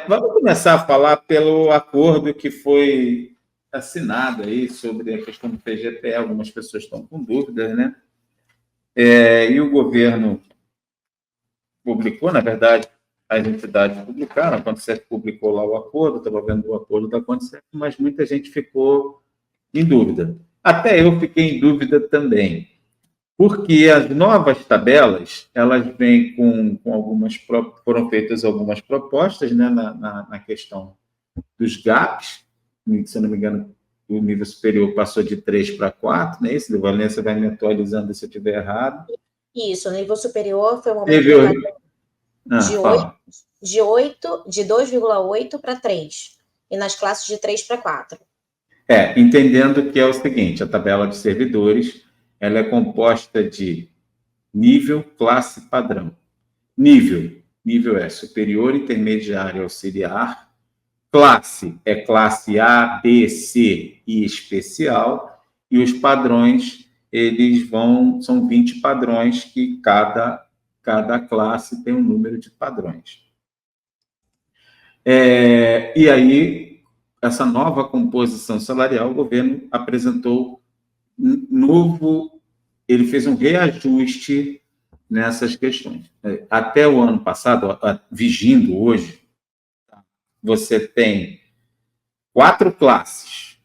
Vamos começar a falar pelo acordo que foi assinado aí sobre a questão do PGPE. Algumas pessoas estão com dúvidas, né? E o governo publicou, na verdade, as entidades publicaram, a Concept publicou lá o acordo, estava vendo o acordo da Concept, mas muita gente ficou em dúvida. Até eu fiquei em dúvida também, porque as novas tabelas, elas vêm com algumas, foram feitas algumas propostas, né, na questão dos gaps, se eu não me engano, o nível superior passou de 3 para 4, né? Isso, Valência vai me atualizando se eu estiver errado. Isso, no nível superior foi o momento de 8, de 2,8 para 3, e nas classes de 3 para 4. Entendendo que é o seguinte, a tabela de servidores, ela é composta de nível, classe, padrão. Nível é superior, intermediário, auxiliar. Classe é classe A, B, C e especial. E os padrões, são 20 padrões que cada classe tem um número de padrões. E aí, essa nova composição salarial, o governo apresentou ele fez um reajuste nessas questões. Até o ano passado, vigindo hoje, você tem 4 classes: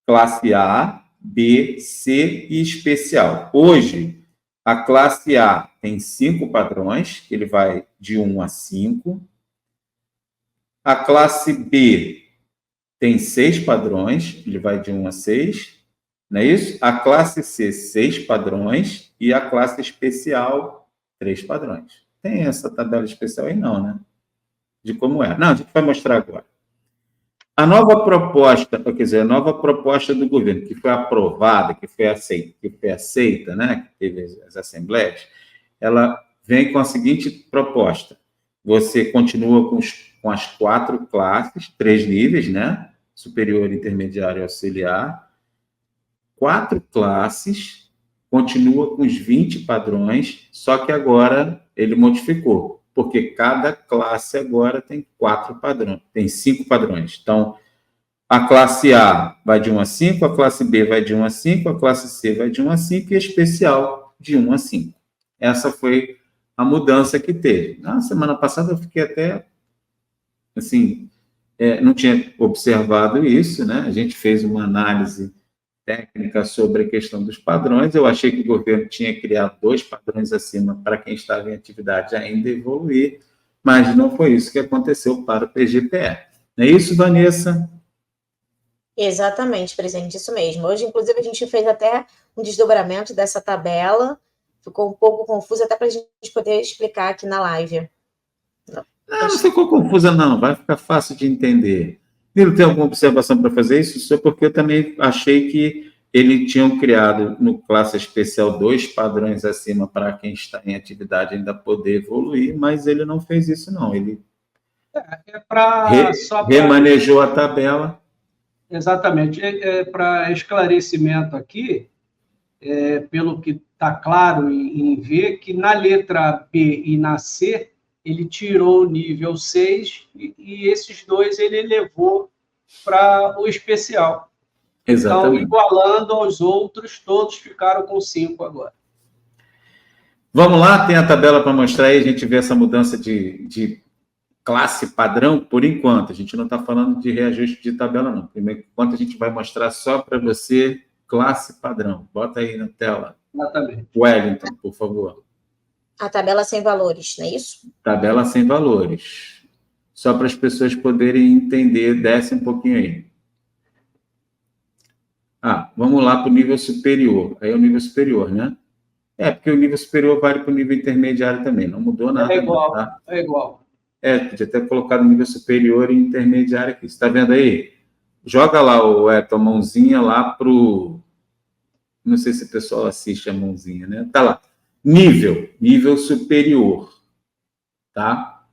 classe A, B, C e especial. Hoje, a classe A tem 5 padrões, ele vai de 1 a 5. A classe B tem 6 padrões, ele vai de 1 a 6, não é isso? A classe C, 6 padrões, e a classe especial, 3 padrões. Tem essa tabela especial aí? Não, né? De como é. Não, a gente vai mostrar agora. A nova proposta do governo, que foi aprovada, que foi aceita, né? Que teve as assembleias, ela vem com a seguinte proposta: você continua com as 4 classes, 3 níveis, né? Superior, intermediário e auxiliar. 4 classes, continua com os 20 padrões, só que agora ele modificou, porque cada classe agora tem 4 padrões, tem 5 padrões. Então, a classe A vai de 1 a 5, a classe B vai de 1 a 5, a classe C vai de 1 a 5 e a especial de 1 a 5. Essa foi a mudança que teve. Na semana passada eu fiquei até, assim, não tinha observado isso, né? A gente fez uma análise técnica sobre a questão dos padrões. Eu achei que o governo tinha criado 2 padrões acima para quem estava em atividade ainda evoluir, mas não foi isso que aconteceu para o PGPE. Não é isso, Vanessa? Exatamente, presidente, isso mesmo. Hoje, inclusive, a gente fez até um desdobramento dessa tabela, ficou um pouco confuso, até para a gente poder explicar aqui na live. Não ficou confusa, não, vai ficar fácil de entender. Nilo, tem alguma observação para fazer isso? Só porque eu também achei que eles tinham criado no classe especial 2 padrões acima para quem está em atividade ainda poder evoluir, mas ele não fez isso, não. Ele remanejou a tabela. Exatamente. Para esclarecimento aqui, pelo que está claro em ver, que na letra B e na C, ele tirou o nível 6 e esses 2 ele elevou para o especial. Exatamente. Então, igualando aos outros, todos ficaram com 5 agora. Vamos lá, tem a tabela para mostrar aí, a gente vê essa mudança de classe padrão, por enquanto. A gente não está falando de reajuste de tabela, não. Primeiro, enquanto a gente vai mostrar só para você classe padrão. Bota aí na tela. Exatamente. Wellington, por favor. A tabela sem valores, não é isso? Tabela sem valores. Só para as pessoas poderem entender, desce um pouquinho aí. Vamos lá para o nível superior. Aí é o nível superior, né? Porque o nível superior vale para o nível intermediário também. Não mudou nada. É igual, não, tá? É igual. Podia ter colocado nível superior e intermediário aqui. Você está vendo aí? Joga lá, a mãozinha lá para o... Não sei se o pessoal assiste a mãozinha, né? Tá lá. Nível superior. Tá?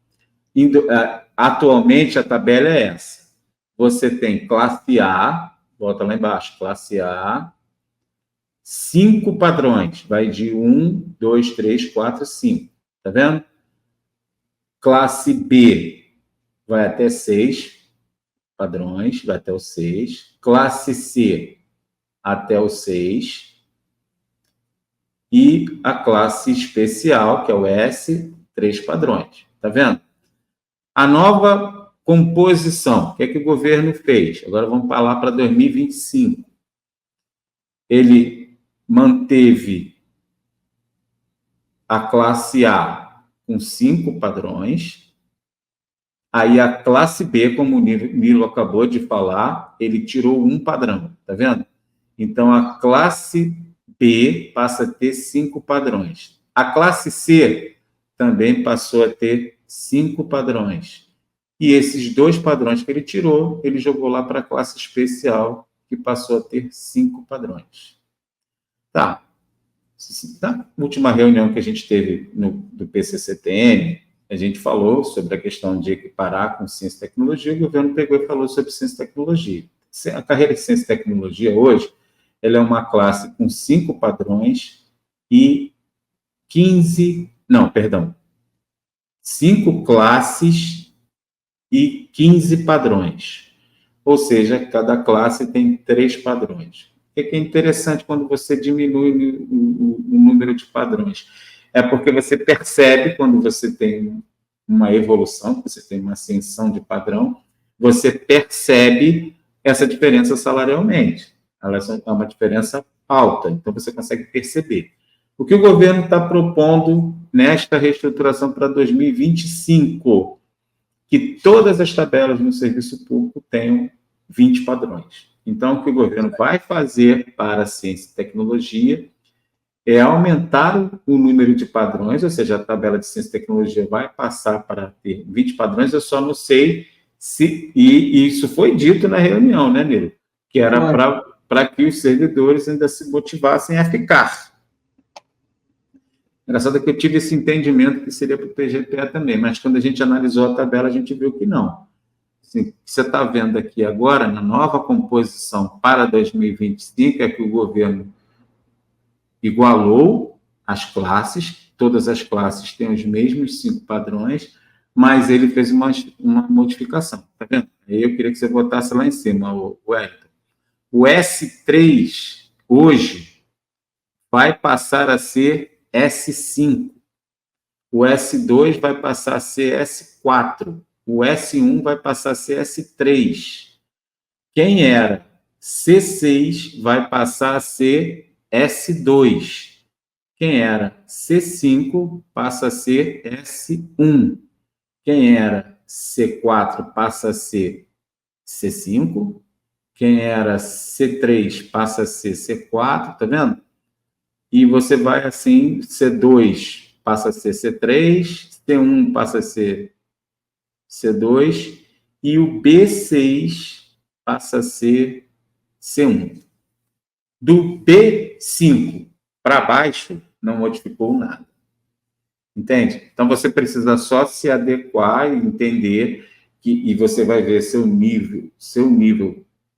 Atualmente, a tabela é essa. Você tem classe A, bota lá embaixo, classe A, 5 padrões. Vai de 1, 2, 3, 4, 5. Tá vendo? Classe B vai até 6 padrões, vai até o 6. Classe C até o 6. E a classe especial, que é o S, 3 padrões. Tá vendo? A nova composição, o que é que o governo fez? Agora vamos falar para 2025. Ele manteve a classe A com 5 padrões. Aí a classe B, como o Nilo acabou de falar, ele tirou um padrão, tá vendo? Então a classe B passa a ter 5 padrões. A classe C também passou a ter 5 padrões. E esses 2 padrões que ele tirou, ele jogou lá para a classe especial, que passou a ter 5 padrões. Tá. Na última reunião que a gente teve do PCCTN, a gente falou sobre a questão de equiparar com ciência e tecnologia, o governo pegou e falou sobre ciência e tecnologia. A carreira de ciência e tecnologia hoje, ela é uma classe com 5 padrões e 5 classes e 15 padrões. Ou seja, cada classe tem 3 padrões. O que é interessante quando você diminui o número de padrões? É porque você percebe, quando você tem uma evolução, você tem uma ascensão de padrão, você percebe essa diferença salarialmente. Ela é uma diferença alta, então você consegue perceber. O que o governo está propondo nesta reestruturação para 2025? Que todas as tabelas no serviço público tenham 20 padrões. Então, o que o governo vai fazer para a ciência e tecnologia é aumentar o número de padrões, ou seja, a tabela de ciência e tecnologia vai passar para ter 20 padrões, eu só não sei se... E isso foi dito na reunião, né, Nilo? Que era para que os servidores ainda se motivassem a ficar. Engraçado que eu tive esse entendimento que seria para o PGPE também, mas quando a gente analisou a tabela, a gente viu que não. Assim, você está vendo aqui agora, na nova composição para 2025, é que o governo igualou as classes, todas as classes têm os mesmos 5 padrões, mas ele fez uma modificação, tá vendo? Aí eu queria que você botasse lá em cima, o Wellington. O S3, hoje, vai passar a ser S5. O S2 vai passar a ser S4. O S1 vai passar a ser S3. Quem era C6 vai passar a ser S2. Quem era C5 passa a ser S1. Quem era C4 passa a ser C5. Quem era C3 passa a ser C4, tá vendo? E você vai assim, C2 passa a ser C3, C1 passa a ser C2 e o B6 passa a ser C1. Do B5 para baixo, não modificou nada. Entende? Então, você precisa só se adequar e entender e você vai ver seu nível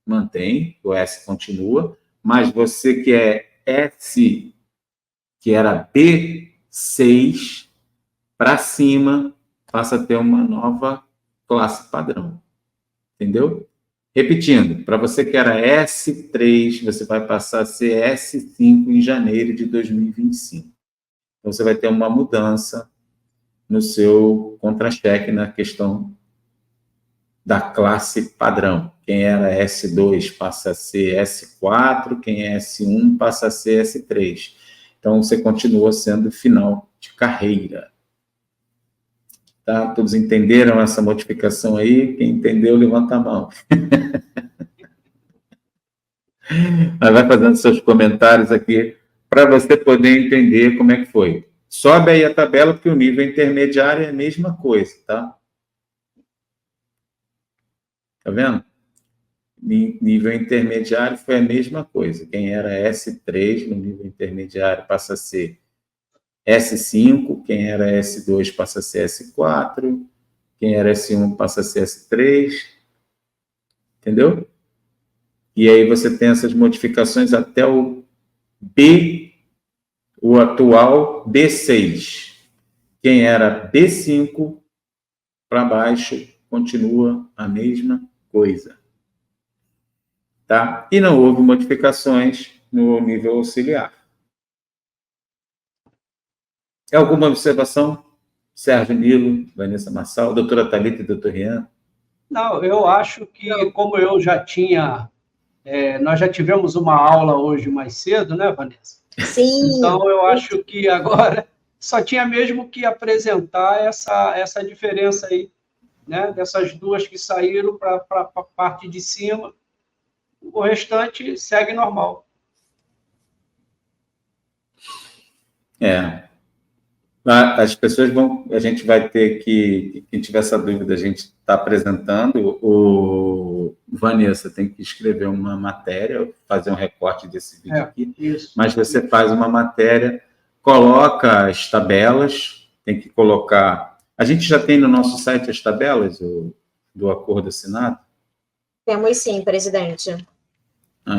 mantém, o S continua, mas você que é S, que era B6, para cima, passa a ter uma nova classe padrão. Entendeu? Repetindo, para você que era S3, você vai passar a ser S5 em janeiro de 2025. Então, você vai ter uma mudança no seu contra-cheque na questão da classe padrão. Quem era S2 passa a ser S4, quem é S1 passa a ser S3. Então, você continua sendo final de carreira. Tá? Todos entenderam essa modificação aí? Quem entendeu, levanta a mão. Mas vai fazendo seus comentários aqui para você poder entender como é que foi. Sobe aí a tabela, porque o nível intermediário é a mesma coisa, tá? Tá vendo? Nível intermediário foi a mesma coisa. Quem era S3 no nível intermediário passa a ser S5, quem era S2 passa a ser S4, quem era S1 passa a ser S3, entendeu? E aí você tem essas modificações até o B, o atual B6. Quem era B5 para baixo continua a mesma coisa. Tá? E não houve modificações no nível auxiliar. Alguma observação? Sérgio Nilo, Vanessa Marçal, doutora Thalita e doutor Rian? Não, eu acho que, como eu já tinha... nós já tivemos uma aula hoje mais cedo, né, Vanessa? Sim. Então, eu acho que agora só tinha mesmo que apresentar essa diferença aí, né, dessas duas que saíram para a parte de cima. O restante segue normal. As pessoas vão... A gente vai ter que... Quem tiver essa dúvida, a gente está apresentando. O Vanessa tem que escrever uma matéria, fazer um recorte desse vídeo aqui. Isso. Mas você faz uma matéria, coloca as tabelas, tem que colocar... A gente já tem no nosso site as tabelas do acordo assinado? Temos sim, presidente.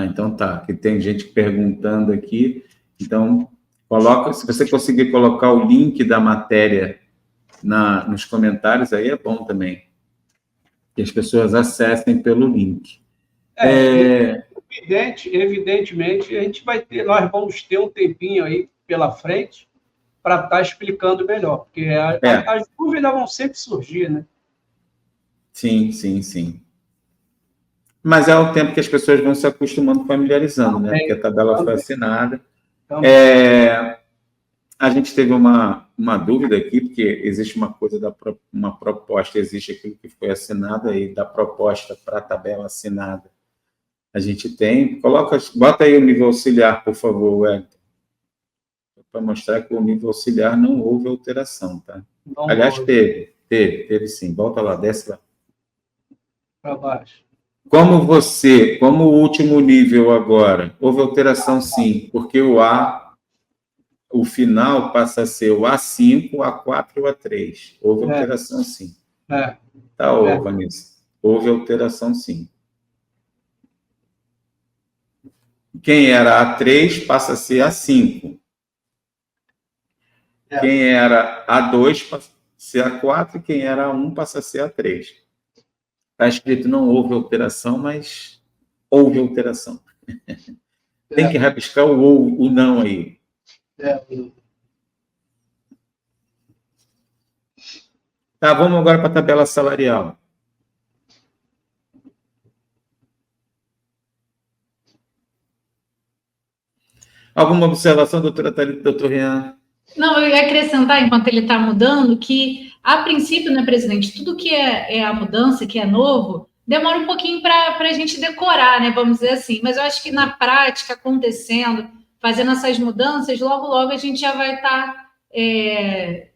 Então tá. Que tem gente perguntando aqui. Então, coloca, se você conseguir colocar o link da matéria nos comentários, aí é bom também. Que as pessoas acessem pelo link. Evidentemente, nós vamos ter um tempinho aí pela frente para estar explicando melhor, porque as dúvidas vão sempre surgir, né? Sim. Mas é o tempo que as pessoas vão se acostumando, familiarizando, né? Porque a tabela foi assinada. A gente teve uma dúvida aqui, porque existe uma coisa, uma proposta, existe aquilo que foi assinado, aí da proposta para a tabela assinada. A gente tem... Bota aí o nível auxiliar, por favor, Wellington. Para mostrar que o nível auxiliar não houve alteração, tá? Aliás, teve sim. Volta lá, desce lá. Para baixo. Como o último nível agora, houve alteração sim, porque o final passa a ser o A5, o A4 e o A3. Houve alteração sim. Tá, Vanessa? Houve alteração sim. Quem era A3 passa a ser A5. Quem era A2 passa a ser A4 e quem era A1 passa a ser A3. Está escrito não houve alteração, mas houve alteração. Tem que rabiscar o não aí. Tá, vamos agora para a tabela salarial. Alguma observação, doutora Thalita, doutor Rian? Não, eu ia acrescentar, enquanto ele está mudando, que, a princípio, né, presidente, tudo que é a mudança, que é novo, demora um pouquinho para a gente decorar, né, vamos dizer assim. Mas eu acho que na prática, acontecendo, fazendo essas mudanças, logo a gente já vai estar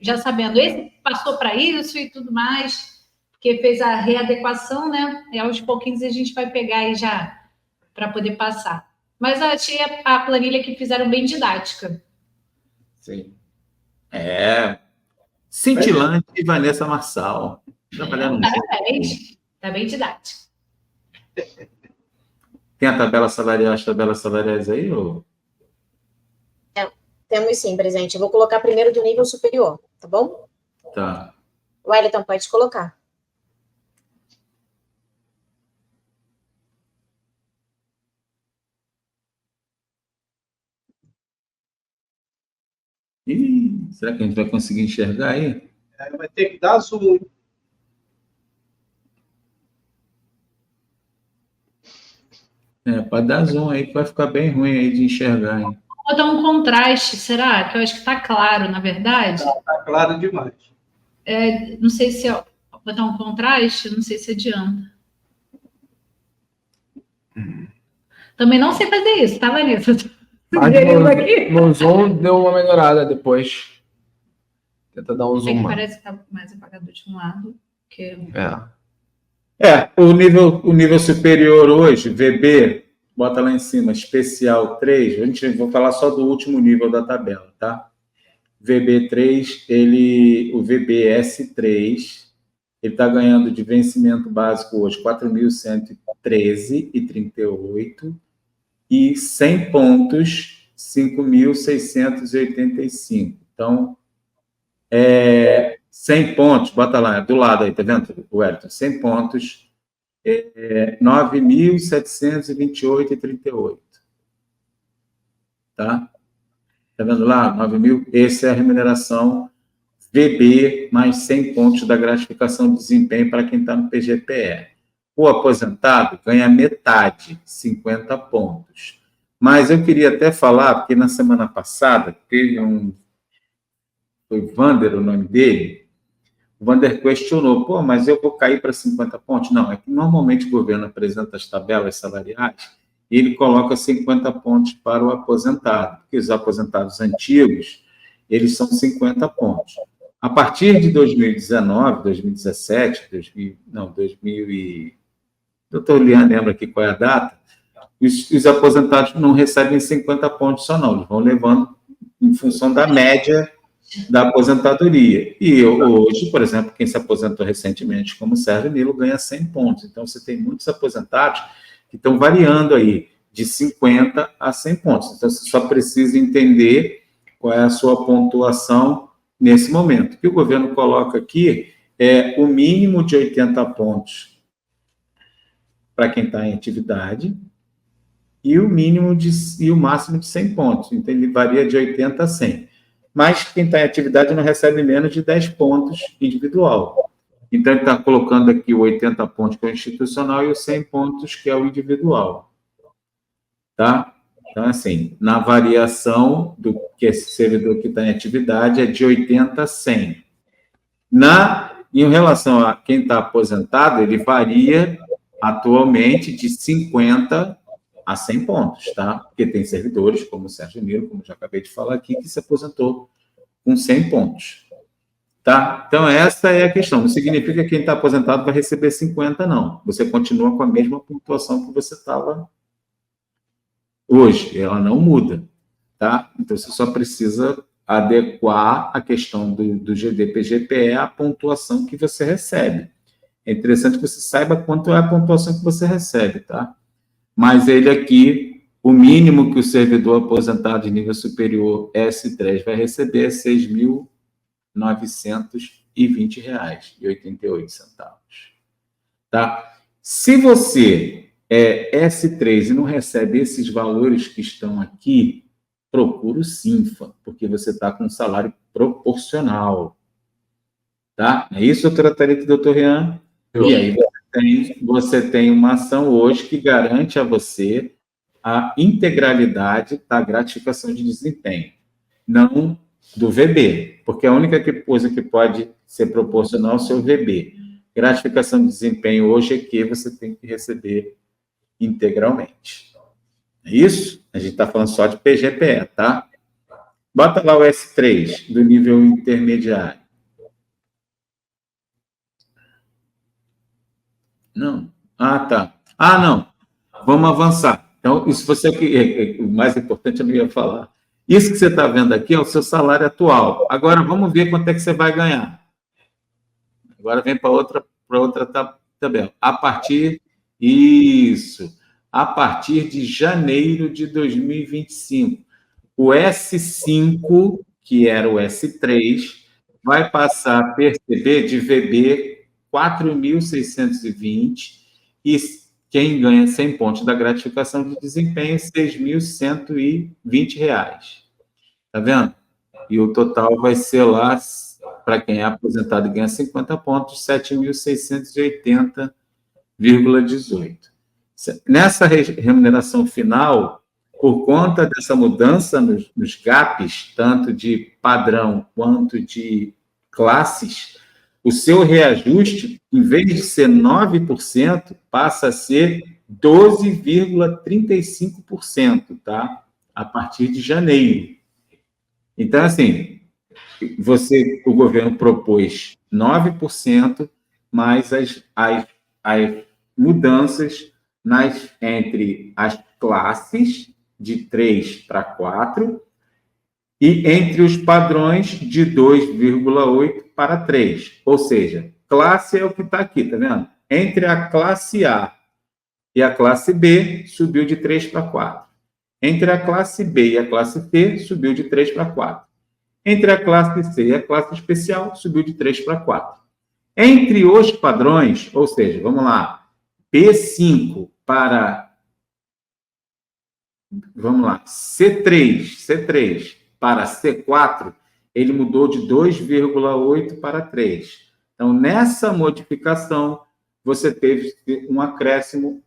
já sabendo. Esse passou para isso e tudo mais, porque fez a readequação, né? E aos pouquinhos a gente vai pegar aí já para poder passar. Mas achei a planilha que fizeram bem didática. Sim. Cintilante, Vanessa Marçal. Parabéns. Está bem didático. Tem a tabela salarial, as tabelas salariais aí? Ou... Temos sim, presidente. Eu vou colocar primeiro do nível superior, tá bom? Tá. Wellington, pode colocar. Será que a gente vai conseguir enxergar aí? Vai ter que dar zoom. Pode dar zoom aí, que vai ficar bem ruim aí de enxergar. Hein? Vou dar um contraste, será? Que eu acho que está claro, na verdade. Está claro demais. Não sei se botar um contraste, não sei se adianta. Também não sei fazer isso, tá, Vanessa? No zoom deu uma melhorada depois. Tenta dar um zoom. Parece que tá mais apagado de um lado. O nível superior hoje, VB, bota lá em cima, especial 3, a gente vai falar só do último nível da tabela, tá? VB3, o VBS3, ele está ganhando de vencimento básico hoje 4.113,38 e 100 pontos, 5.685. Então, 100 pontos, bota lá, do lado aí, tá vendo, Wellington? 100 pontos, 9.728,38. Tá? Tá vendo lá? 9.000, essa é a remuneração VB mais 100 pontos da gratificação de desempenho para quem está no PGPE. O aposentado ganha metade, 50 pontos. Mas eu queria até falar, porque na semana passada teve foi Vander o nome dele, o Vander questionou, mas eu vou cair para 50 pontos? Não, é que normalmente o governo apresenta as tabelas salariais e ele coloca 50 pontos para o aposentado, porque os aposentados antigos, eles são 50 pontos. A partir de 2019, 2017, 2000 e... Doutor Lian lembra aqui qual é a data? Os aposentados não recebem 50 pontos só não, eles vão levando em função da média da aposentadoria. E hoje, por exemplo, quem se aposentou recentemente, como o Sérgio Nilo, ganha 100 pontos. Então, você tem muitos aposentados que estão variando aí de 50 a 100 pontos. Então, você só precisa entender qual é a sua pontuação nesse momento. O que o governo coloca aqui é o mínimo de 80 pontos para quem está em atividade e o máximo de 100 pontos. Então, ele varia de 80 a 100. Mas quem está em atividade não recebe menos de 10 pontos individual. Então, ele está colocando aqui o 80 pontos que é o institucional e os 100 pontos que é o individual. Tá? Então, assim, na variação do que esse servidor que está em atividade é de 80 a 100. Em relação a quem está aposentado, ele varia atualmente de 50 a 100 pontos, tá? Porque tem servidores, como o Sérgio Nilo, como já acabei de falar aqui, que se aposentou com 100 pontos, tá? Então, essa é a questão. Não significa que quem está aposentado vai receber 50, não. Você continua com a mesma pontuação que você estava hoje. Ela não muda, tá? Então, você só precisa adequar a questão do GD-PGPE à pontuação que você recebe. É interessante que você saiba quanto é a pontuação que você recebe, tá? Mas ele aqui, o mínimo que o servidor aposentado de nível superior S3 vai receber é R$ 6.920,88. Tá? Se você é S3 e não recebe esses valores que estão aqui, procura o SINFA, porque você está com um salário proporcional. Tá? É isso, doutora Thalita e doutor Rian? E aí você tem uma ação hoje que garante a você a integralidade da gratificação de desempenho, não do VB, porque a única coisa que pode ser proporcional é o seu VB. Gratificação de desempenho hoje é que você tem que receber integralmente. É isso? A gente está falando só de PGPE, tá? Bota lá o S3 do nível intermediário. Não. Ah, tá. Ah, não. Vamos avançar. Então, isso você o mais importante eu não ia falar. Isso que você está vendo aqui é o seu salário atual. Agora, vamos ver quanto é que você vai ganhar. Agora vem para outra tabela. A partir de janeiro de 2025. O S5, que era o S3, vai passar a perceber de VB 4.620 e quem ganha 100 pontos da gratificação de desempenho, R$ 6.120. Tá vendo? E o total vai ser lá, para quem é aposentado e ganha 50 pontos, 7.680,18. Nessa remuneração final, por conta dessa mudança nos GAPs, tanto de padrão quanto de classes, o seu reajuste, em vez de ser 9%, passa a ser 12,35%, tá? A partir de janeiro. Então, assim, o governo propôs 9%, mais as mudanças entre as classes de 3 para 4 e entre os padrões de 2,8 para 3. Ou seja, classe é o que está aqui, tá vendo? Entre a classe A e a classe B, subiu de 3 para 4. Entre a classe B e a classe C, subiu de 3 para 4. Entre a classe C e a classe especial, subiu de 3 para 4. Entre os padrões, ou seja, vamos lá, B5 para, vamos lá, C3 para C4, ele mudou de 2,8 para 3. Então, nessa modificação, você teve um acréscimo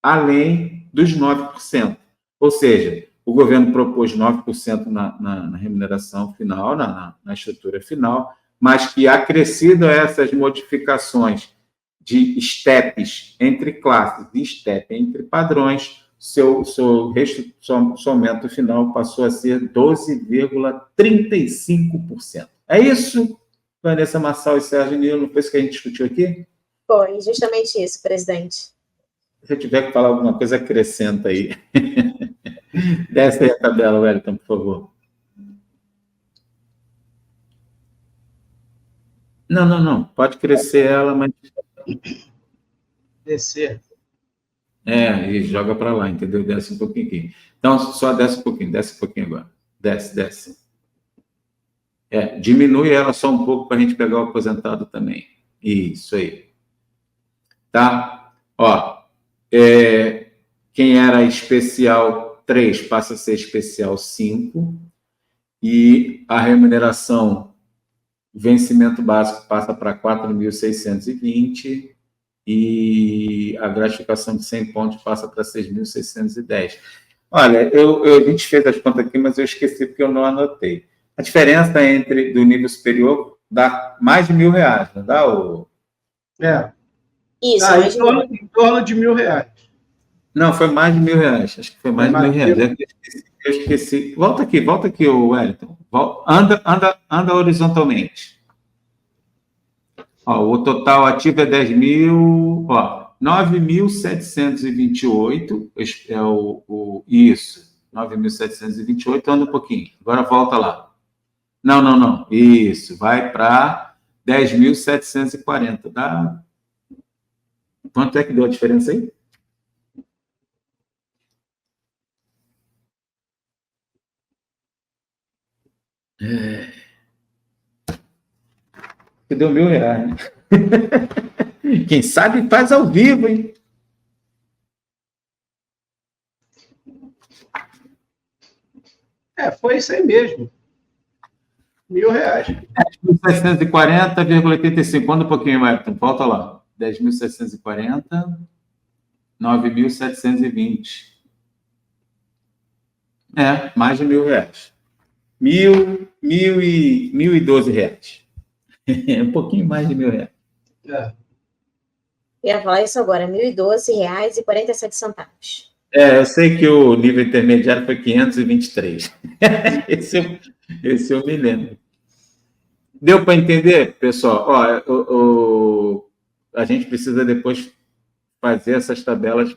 além dos 9%. Ou seja, o governo propôs 9% na remuneração final, na estrutura final, mas que, acrescido a essas modificações de steps entre classes e step entre padrões, seu aumento final passou a ser 12,35%. É isso, Vanessa Marçal e Sérgio Nilo, não foi isso que a gente discutiu aqui? Foi justamente isso, presidente. Se eu tiver que falar alguma coisa, acrescenta aí. Desce aí a tabela, Wellington, por favor. Não. Pode crescer ela, mas... Descer. E joga para lá, entendeu? Desce um pouquinho aqui. Então, só desce um pouquinho agora. Desce. Diminui ela só um pouco para a gente pegar o aposentado também. Isso aí. Tá? Ó, quem era especial 3 passa a ser especial 5, e a remuneração vencimento básico passa para 4.620, e a gratificação de 100 pontos passa para 6.610. Olha, a gente fez as contas aqui, mas eu esqueci porque eu não anotei. A diferença do nível superior dá mais de R$1.000, não dá? Isso, em torno de R$1.000. Não, foi mais de R$1.000. Acho que foi mais de R$1.000. Eu esqueci. Volta aqui, Wellington. Anda horizontalmente. Ó, o total ativo é 10.000. Ó, 9.728 é isso. 9.728. Anda um pouquinho. Agora volta lá. Não. Isso. Vai para 10.740. Dá. Quanto é que deu a diferença aí? Que deu R$1.000, né? Quem sabe faz ao vivo, hein? Foi isso aí mesmo. R$1.000. 10.740,85. Anda um pouquinho, Wellington. Volta lá. 10.740, 9.720. Mais de R$1.000. R$1.012. Um pouquinho mais de R$1.000. Eu ia falar isso agora, R$1.012,47. Eu sei que o nível intermediário foi 523. Esse eu me lembro. Deu para entender, pessoal? A gente precisa depois fazer essas tabelas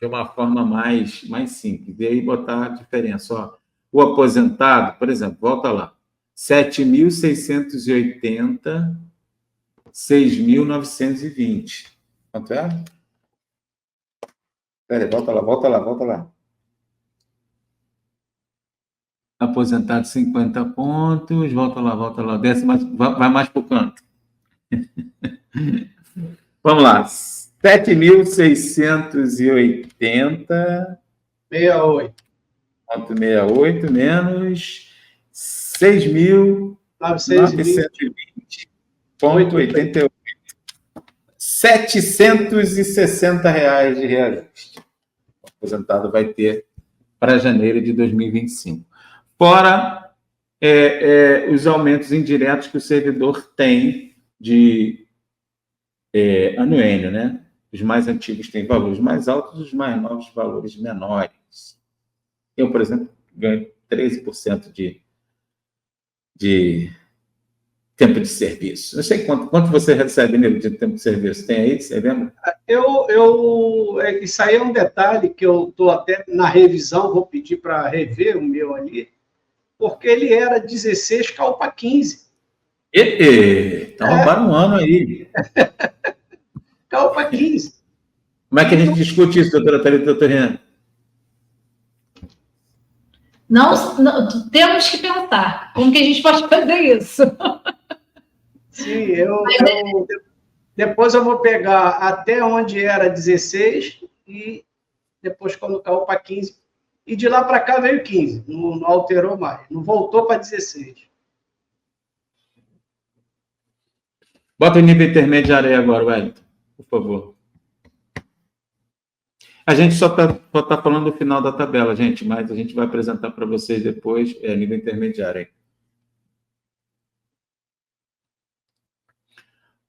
de uma forma mais simples. E aí botar a diferença. Ó, o aposentado, por exemplo, volta lá. 7.680, 6.920. Quanto é? Espera aí, volta lá. Aposentado 50 pontos, volta lá. Desce mais, vai mais para o canto. Vamos lá. 7.680. 68 menos 6.920,88. R$760 de reajuste. O aposentado vai ter para janeiro de 2025. Fora os aumentos indiretos que o servidor tem de anuênio, né? Os mais antigos têm valores mais altos, os mais novos valores menores. Eu, por exemplo, ganho 13% de tempo de serviço. Não sei quanto você recebe de tempo de serviço. Tem aí? Você lembra? Isso aí é um detalhe que eu estou até na revisão, vou pedir para rever o meu ali, porque ele era 16, caiu para 15. Então roubaram um ano aí. Caiu para 15. Como é que a gente discute isso, doutora Thalita e doutor Renan? Temos que pensar como que a gente pode fazer isso. Sim, depois eu vou pegar até onde era 16 e depois quando caiu para 15. E de lá para cá veio 15, não alterou mais, não voltou para 16. Bota o nível intermediário aí agora, Wellington, por favor. A gente só tá falando do final da tabela, gente, mas a gente vai apresentar para vocês depois, nível intermediário aí.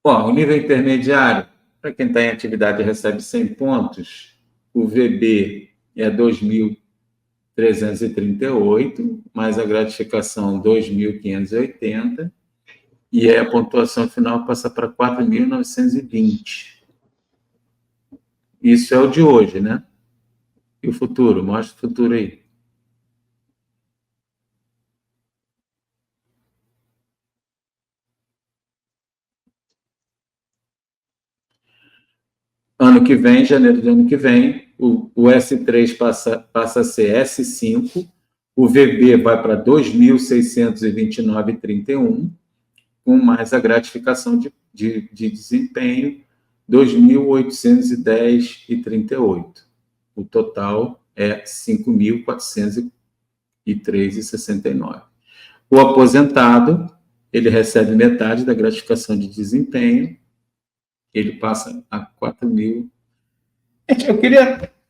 Bom, o nível intermediário, para quem está em atividade recebe 100 pontos, o VB é 2.338, mais a gratificação 2.580, e aí a pontuação final passa para 4.920. Isso é o de hoje, né? E o futuro? Mostra o futuro aí. Ano que vem, janeiro do ano que vem, o S3 passa a ser S5, o VB vai para 2.629,31, com mais a gratificação de desempenho, 2.810,38. O total é 5.403,69. O aposentado, ele recebe metade da gratificação de desempenho, ele passa a 4.000. Eu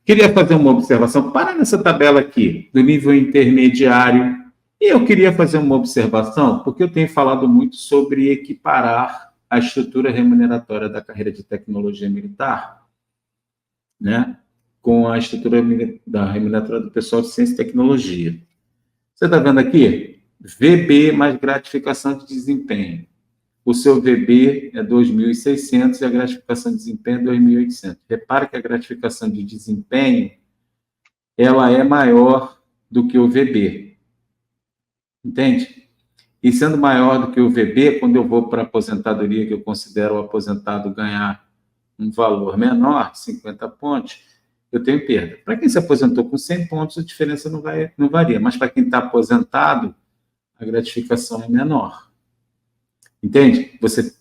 queria fazer uma observação. Para nessa tabela aqui, do nível intermediário, e eu queria fazer uma observação, porque eu tenho falado muito sobre equiparar a estrutura remuneratória da carreira de tecnologia militar, né, com a estrutura da remuneratória do pessoal de ciência e tecnologia. Você está vendo aqui? VB mais gratificação de desempenho. O seu VB é 2.600 e a gratificação de desempenho é 2.800. Repare que a gratificação de desempenho ela é maior do que o VB. Entende? E sendo maior do que o VB, quando eu vou para a aposentadoria, que eu considero o aposentado ganhar um valor menor, 50 pontos, eu tenho perda. Para quem se aposentou com 100 pontos, a diferença não varia. Mas para quem está aposentado, a gratificação é menor. Entende? Você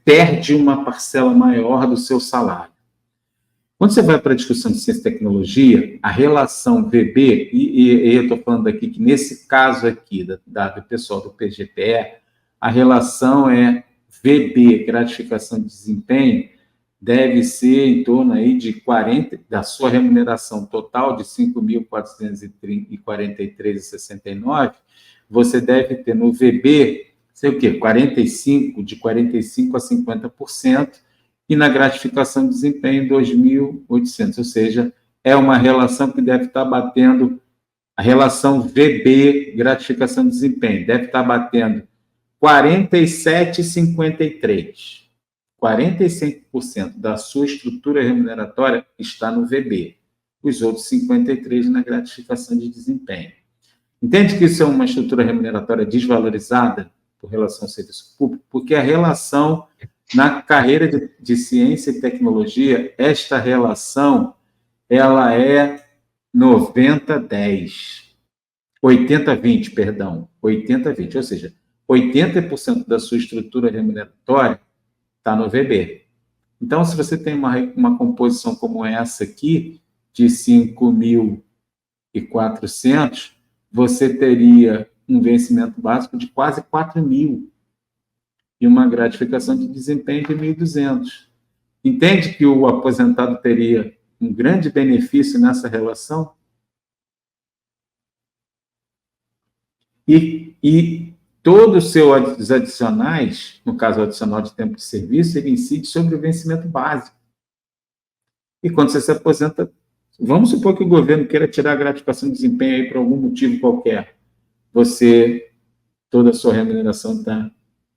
perde uma parcela maior do seu salário. Quando você vai para a discussão de ciência e tecnologia, a relação VB, e eu estou falando aqui que nesse caso aqui, do pessoal do PGPE, a relação é VB, gratificação de desempenho, deve ser em torno aí de 40%, da sua remuneração total de 5.443,69, você deve ter no VB, sei o quê, 45%, de 45% a 50%, e na gratificação de desempenho 2.800, ou seja, é uma relação que deve estar batendo, a relação VB, gratificação de desempenho, deve estar batendo 47,53%. 45% da sua estrutura remuneratória está no VB, os outros 53% na gratificação de desempenho. Entende que isso é uma estrutura remuneratória desvalorizada por relação ao serviço público? Porque a relação na carreira de ciência e tecnologia, esta relação, ela é 90-10. 80-20, perdão. 80-20, ou seja, 80% da sua estrutura remuneratória está no VB. Então, se você tem uma composição como essa aqui, de 5.400, você teria um vencimento básico de quase 4.000 e uma gratificação de desempenho de 1.200. Entende que o aposentado teria um grande benefício nessa relação? E todos os seus adicionais, no caso o adicional de tempo de serviço, ele incide sobre o vencimento básico. E quando você se aposenta, vamos supor que o governo queira tirar a gratificação de desempenho aí por algum motivo qualquer. Toda a sua remuneração está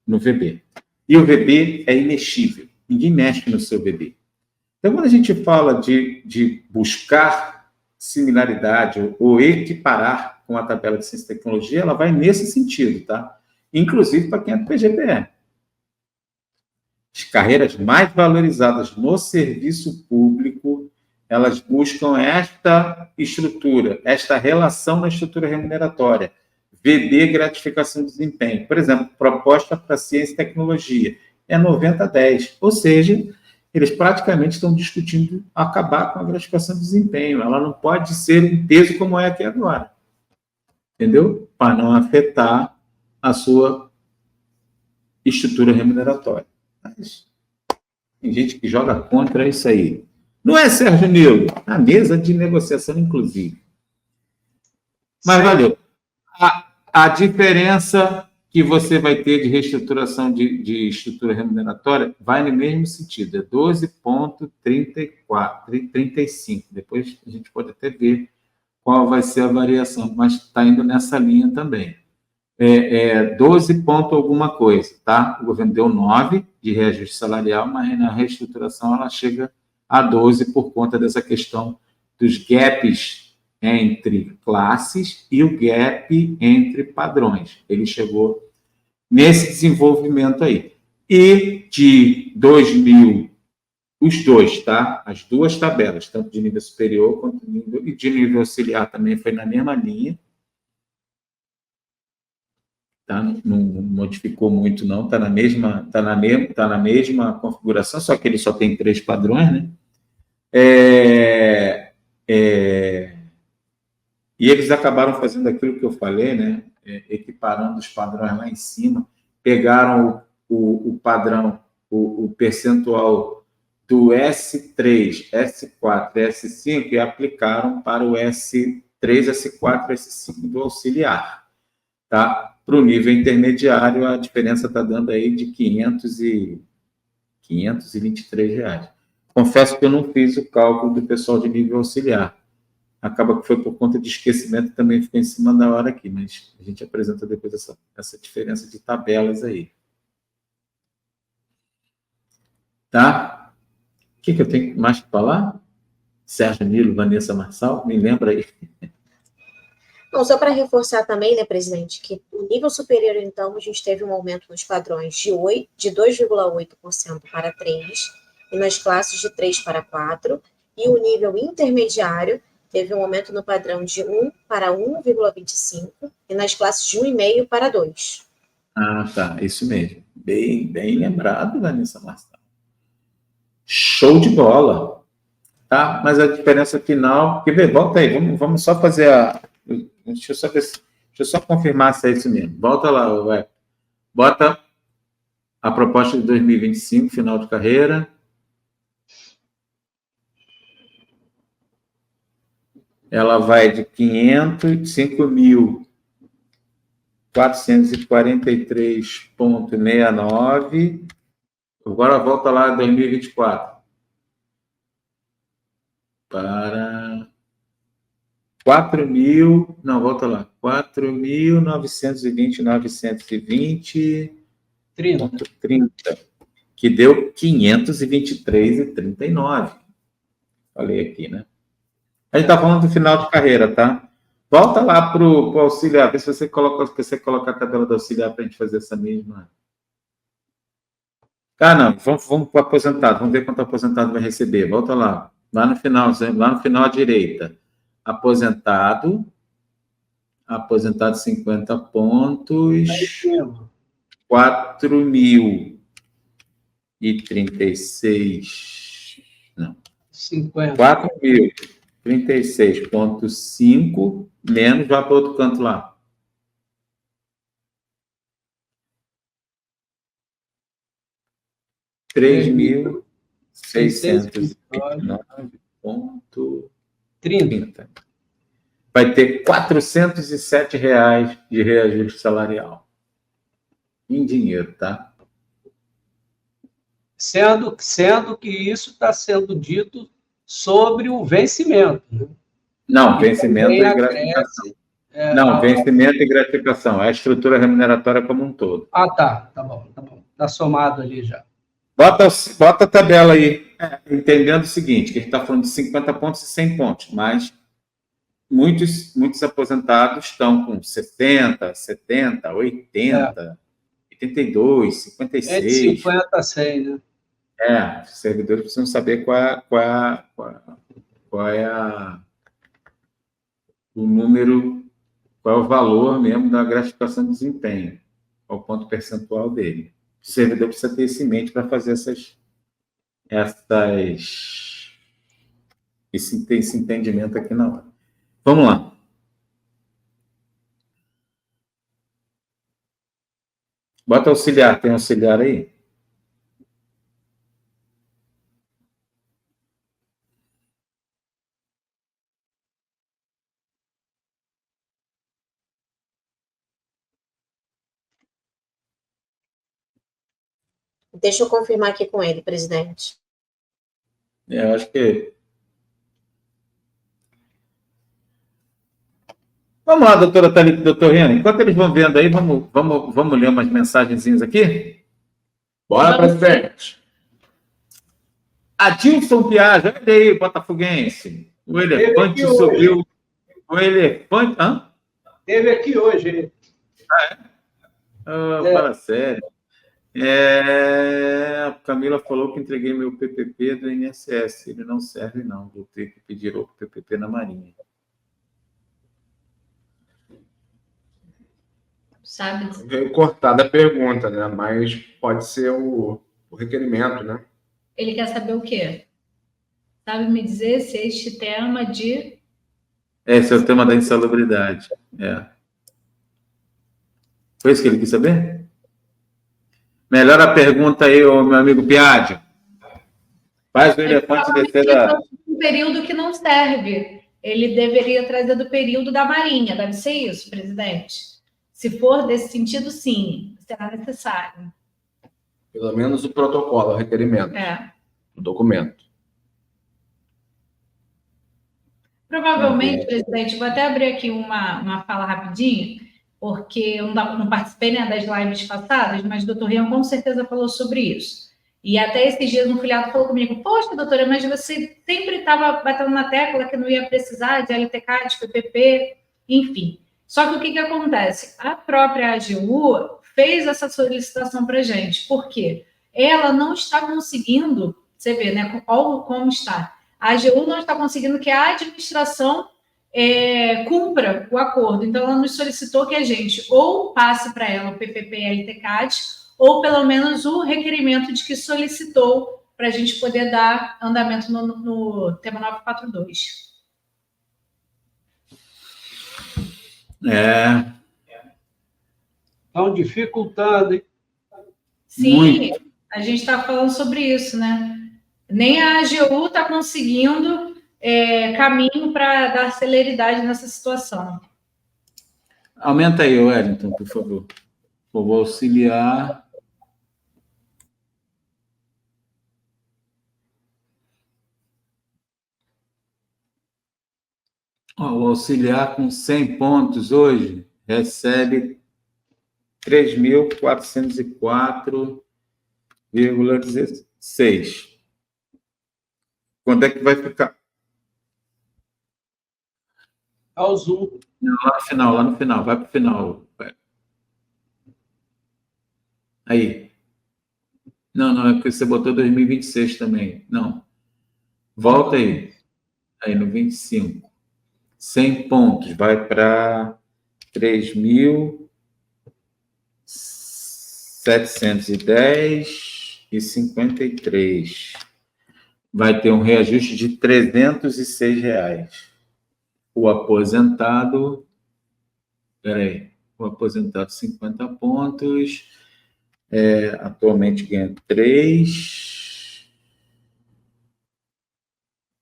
no VB. E o VB é imexível. Ninguém mexe no seu VB. Então, quando a gente fala de buscar similaridade ou equiparar com a tabela de ciência e tecnologia, ela vai nesse sentido, tá? Inclusive para quem é do PGPE. As carreiras mais valorizadas no serviço público, elas buscam esta estrutura, esta relação na estrutura remuneratória. VD, gratificação de desempenho. Por exemplo, proposta para ciência e tecnologia é 90-10, ou seja, eles praticamente estão discutindo acabar com a gratificação de desempenho. Ela não pode ser um peso como é aqui agora, entendeu? Para não afetar a sua estrutura remuneratória. Mas tem gente que joga contra isso aí. Não é, Sérgio Nilo? Na mesa de negociação, inclusive. Mas valeu. A diferença que você vai ter de reestruturação de estrutura remuneratória vai no mesmo sentido, é 12,34, depois a gente pode até ver qual vai ser a variação, mas está indo nessa linha também. 12 ponto alguma coisa, tá? O governo deu 9 de reajuste salarial, mas na reestruturação ela chega a 12 por conta dessa questão dos gaps entre classes e o gap entre padrões. Ele chegou nesse desenvolvimento aí. E de 2000, os dois, tá? As duas tabelas, tanto de nível superior quanto de nível auxiliar também foi na mesma linha. Tá? Não modificou muito, não. Está na mesma configuração, só que ele só tem 3 padrões, né? E eles acabaram fazendo aquilo que eu falei, né? Equiparando os padrões lá em cima, pegaram o padrão, o percentual do S3, S4 e S5 e aplicaram para o S3, S4 e S5 do auxiliar. Tá? Para o nível intermediário, a diferença está dando aí de R$ 523 reais. Confesso que eu não fiz o cálculo do pessoal de nível auxiliar. Acaba que foi por conta de esquecimento, também ficou em cima da hora aqui, mas a gente apresenta depois essa diferença de tabelas aí. Tá? O que eu tenho mais para falar? Sérgio Nilo, Vanessa Marçal, me lembra aí. Não, só para reforçar também, né, presidente, que no nível superior, então, a gente teve um aumento nos padrões de 2,8% para 3%, e nas classes de 3 para 4%, e o nível intermediário teve um aumento no padrão de 1 para 1,25 e nas classes de 1,5 para 2. Ah, tá, isso mesmo. Bem lembrado, Vanessa Marçal. Show de bola. Tá? Mas a diferença final... Quer ver? Volta aí, vamos só fazer a... Deixa eu só confirmar se é isso mesmo. Volta lá, ué. Bota a proposta de 2025, final de carreira. Ela vai de 505.443,69. Agora volta lá 2024. Para 4.000... Não, volta lá. 4.920.920,30. Que deu 523,39. Falei aqui, né? A gente está falando do final de carreira, tá? Volta lá para o auxiliar, vê se você coloca a tabela do auxiliar para a gente fazer essa mesma. Ah, não, vamos para o aposentado, vamos ver quanto o aposentado vai receber. Volta lá, lá no final à direita. Aposentado 50 pontos, 4.036, não, 50. 4.036,5 menos, vai para outro canto lá. R$3.629,30. Vai ter R$ 407 reais de reajuste salarial. Em dinheiro, tá? Sendo que isso está sendo dito sobre o vencimento. Né? Não, vencimento e gratificação. Vencimento e gratificação. É a estrutura remuneratória como um todo. Ah, tá bom. Está somado ali já. Bota a tabela aí, entendendo o seguinte, que a gente está falando de 50 pontos e 100 pontos, mas muitos aposentados estão com 60, 70, 80, 82, 56. É de 50 a 100, né? Os servidores precisam saber qual qual é o número, qual é o valor mesmo da gratificação de desempenho, qual o ponto percentual dele. O servidor precisa ter isso em mente para fazer esse entendimento aqui na hora. Vamos lá. Bota auxiliar, tem auxiliar aí? Deixa eu confirmar aqui com ele, presidente. Eu acho que... Vamos lá, doutora Thalita e doutor Renan. Enquanto eles vão vendo aí, vamos ler umas mensagenzinhas aqui? Bora, presidente. Adilson Piazza, olha aí, botafoguense. O elefante subiu. O elefante... Hã? Teve aqui hoje. Ele. Fala sério. A Camila falou que entreguei meu PPP do INSS. Ele não serve, não. Vou ter que pedir outro PPP na Marinha. Sabe? Veio cortada a pergunta, né? Mas pode ser o requerimento, né? Ele quer saber o quê? Sabe me dizer se este tema de... Esse é o tema da insalubridade. Foi isso que ele quis saber? Melhor a pergunta aí, meu amigo Piaggio. Faz o elefante descer da... Um período que não serve. Ele deveria trazer do período da Marinha. Deve ser isso, presidente? Se for desse sentido, sim, será necessário. Pelo menos o protocolo, o requerimento. O documento. Provavelmente, presidente, vou até abrir aqui uma fala rapidinho, porque eu não participei, né, das lives passadas, mas o doutor Rian com certeza falou sobre isso. E até esses dias um filiado falou comigo, poxa, doutora, mas você sempre estava batendo na tecla que não ia precisar de LTK, de PPP, enfim. Só que o que acontece? A própria AGU fez essa solicitação para a gente. Por quê? Ela não está conseguindo, você vê, né, como está. A AGU não está conseguindo que a administração cumpra o acordo. Então, ela nos solicitou que a gente ou passe para ela o PPP e LTCAD, ou pelo menos o requerimento de que solicitou para a gente poder dar andamento no tema 942. Estão dificultando, hein? Sim, muito. A gente está falando sobre isso, né? Nem a AGU está conseguindo caminho para dar celeridade nessa situação. Aumenta aí, Wellington, por favor. Vou auxiliar. O auxiliar com 100 pontos hoje recebe 3.404,16. Quanto é que vai ficar? Ao Zoom. Não, lá no final. Vai para o final. Aí. Não, é porque você botou 2026 também. Não. Volta aí. Aí, no 25. 100 pontos. Vai para 3.710,53. Vai ter um reajuste de R$ 306. O aposentado... o aposentado 50 pontos, atualmente ganha 3.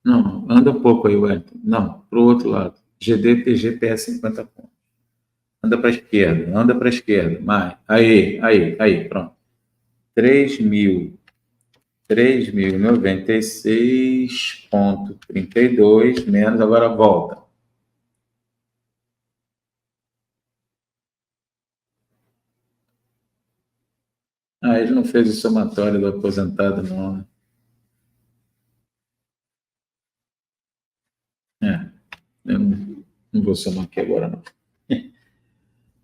Não, anda um pouco aí, Wellington. Não, para o outro lado. GD, PS 50 pontos. Anda para a esquerda, mais. Aí, pronto. 3.096,32 menos, agora volta. Ele não fez o somatório do aposentado, não. Eu não vou somar aqui agora, não.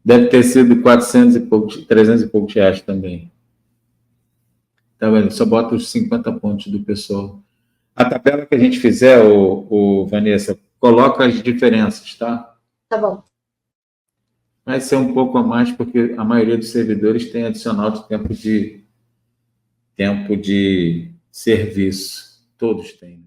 Deve ter sido 400 e poucos, 300 e poucos reais também. Tá vendo? Só bota os 50 pontos do pessoal. A tabela que a gente fizer, Vanessa, coloca as diferenças, tá? Tá bom. Vai ser um pouco a mais, porque a maioria dos servidores tem adicional de tempo de serviço. Todos têm.